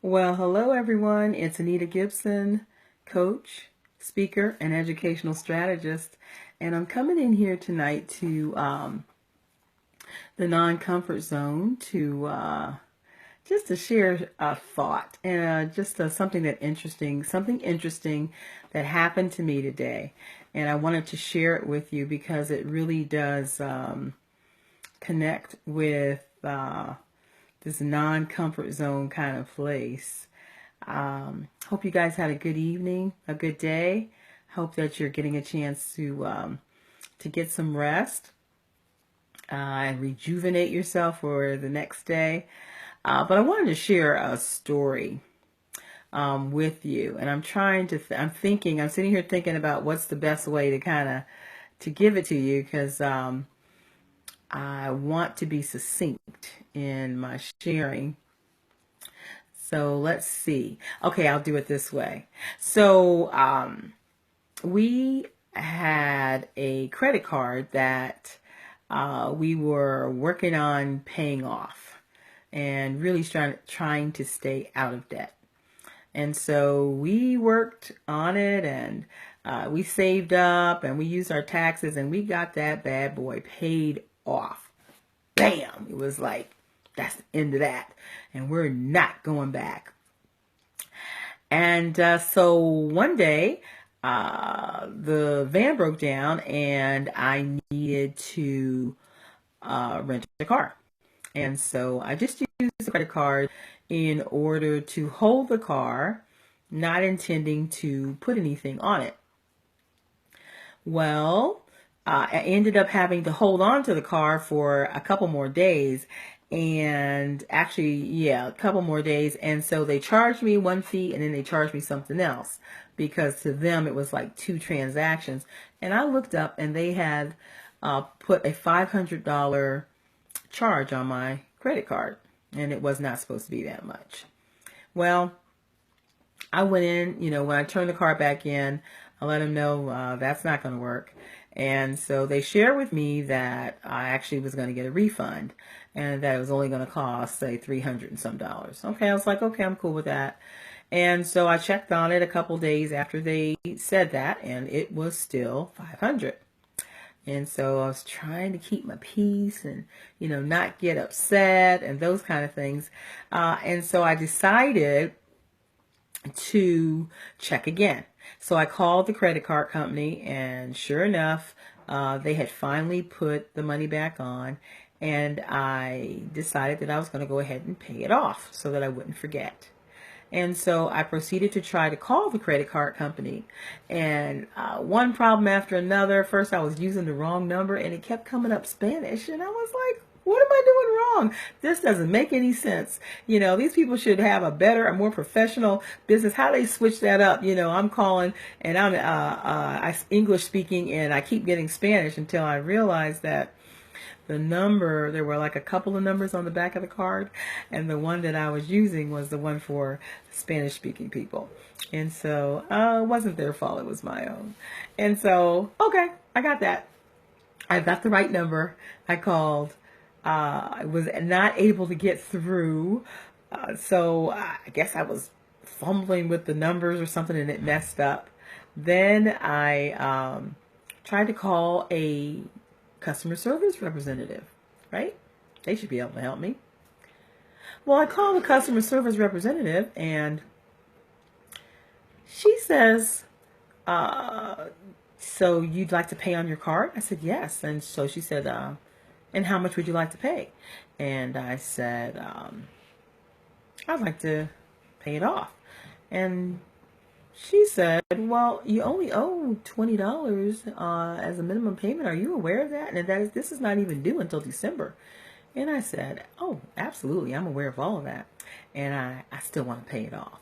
Well, hello everyone. It's Anita Gibson, coach, speaker, and educational strategist. And I'm coming in here tonight to the non-comfort zone to just to share a thought and just something interesting that happened to me today. And I wanted to share it with you because it really does connect with this non-comfort zone kind of place. Hope you guys had a good evening, a good day. Hope that you're getting a chance to get some rest and rejuvenate yourself for the next day. But I wanted to share a story with you, and I'm sitting here thinking about what's the best way to to give it to you because I want to be succinct in my sharing. So let's see. Okay, I'll do it this way. So we had a credit card that we were working on paying off and really trying to stay out of debt. And so we worked on it and we saved up and we used our taxes and we got that bad boy paid off. Bam! It was like, that's the end of that. And we're not going back. And so one day, the van broke down and I needed to rent a car. And so I just used the credit card in order to hold the car, not intending to put anything on it. Well, I ended up having to hold on to the car for a couple more days. And actually, yeah, a couple more days. And so they charged me one fee and then they charged me something else because to them it was like two transactions. And I looked up and they had put a $500 charge on my credit card. And it was not supposed to be that much. Well, I went in, when I turned the car back in, I let them know that's not going to work. And so they shared with me that I actually was going to get a refund and that it was only going to cost, say, $300 and some dollars. Okay, I was like, okay, I'm cool with that. And so I checked on it a couple days after they said that, and it was still $500. And so I was trying to keep my peace and, not get upset and those kind of things. And so I decided to check again. So I called the credit card company and sure enough, they had finally put the money back on and I decided that I was going to go ahead and pay it off so that I wouldn't forget. And so I proceeded to try to call the credit card company and one problem after another. First I was using the wrong number and it kept coming up Spanish and I was like, what am I doing wrong? This doesn't make any sense. These people should have a more professional business. How they switch that up? I'm calling and I'm English speaking and I keep getting Spanish until I realized that there were like a couple of numbers on the back of the card, and the one that I was using was the one for Spanish speaking people. And so it wasn't their fault, it was my own. And so, okay, I got that. I got the right number. I called. I was not able to get through. So I guess I was fumbling with the numbers or something and it messed up. Then I tried to call a customer service representative, right? They should be able to help me. Well, I called the customer service representative and she says, so you'd like to pay on your card? I said, yes. And so she said, and how much would you like to pay? And I said, I'd like to pay it off. And she said, well, you only owe $20 as a minimum payment. Are you aware of that? And this is not even due until December. And I said, oh, absolutely. I'm aware of all of that. And I still want to pay it off.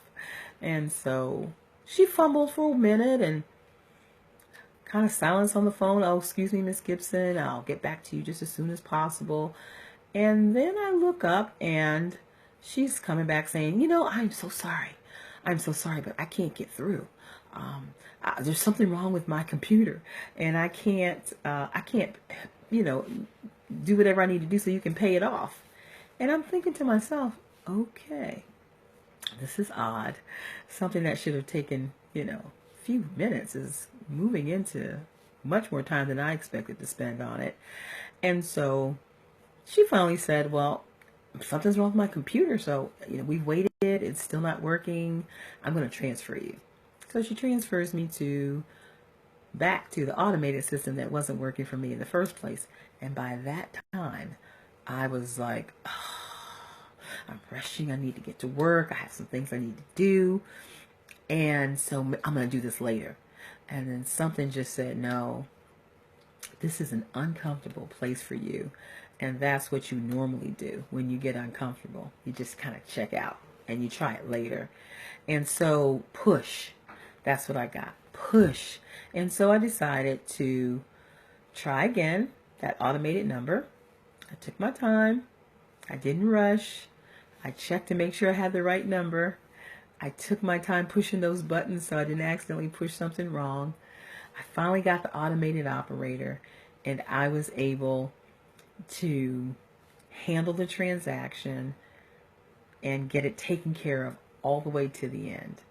And so she fumbled for a minute and kind of silence on the phone. Oh, excuse me, Miss Gibson. I'll get back to you just as soon as possible. And then I look up and she's coming back saying, I'm so sorry. I'm so sorry, but I can't get through. There's something wrong with my computer and I can't, do whatever I need to do so you can pay it off. And I'm thinking to myself, okay, this is odd. Something that should have taken, a few minutes is moving into much more time than I expected to spend on it. And so she finally said, well, something's wrong with my computer. So, we've waited. It's still not working. I'm going to transfer you. So she transfers me back to the automated system that wasn't working for me in the first place. And by that time, I was like, I'm rushing. I need to get to work. I have some things I need to do. And so I'm going to do this later. And then something just said, no, this is an uncomfortable place for you. And that's what you normally do when you get uncomfortable. You just kind of check out and you try it later. And so push. That's what I got. Push. And so I decided to try again, that automated number. I took my time. I didn't rush. I checked to make sure I had the right number. I took my time pushing those buttons so I didn't accidentally push something wrong. I finally got the automated operator, and I was able to handle the transaction and get it taken care of all the way to the end.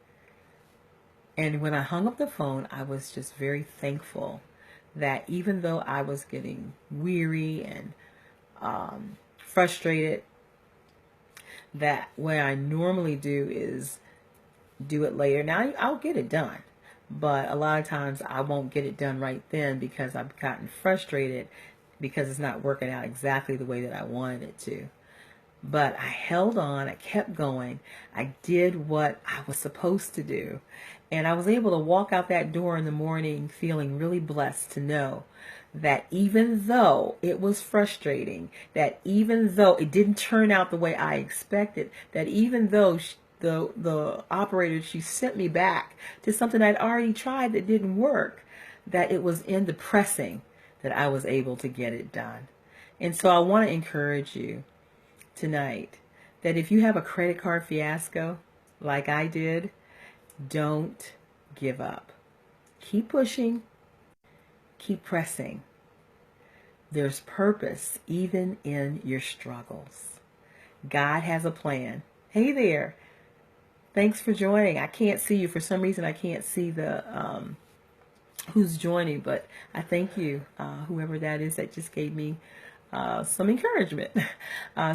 And when I hung up the phone, I was just very thankful that even though I was getting weary and frustrated, that what I normally do is do it later. Now, I'll get it done, but a lot of times I won't get it done right then because I've gotten frustrated because it's not working out exactly the way that I wanted it to. But I held on, I kept going, I did what I was supposed to do, and I was able to walk out that door in the morning feeling really blessed to know that even though it was frustrating, that even though it didn't turn out the way I expected, that even though the operator, she sent me back to something I'd already tried that didn't work, that it was in the pressing that I was able to get it done. And so I want to encourage you tonight that if you have a credit card fiasco like I did, don't give up. Keep pushing, keep pressing. There's purpose even in your struggles. God has a plan. Hey there. Thanks for joining. I can't see you. For some reason, I can't see the who's joining, but I thank you, whoever that is that just gave me some encouragement.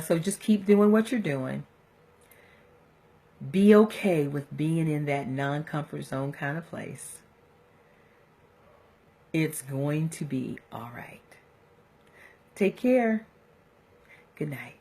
So just keep doing what you're doing. Be okay with being in that non-comfort zone kind of place. It's going to be all right. Take care. Good night.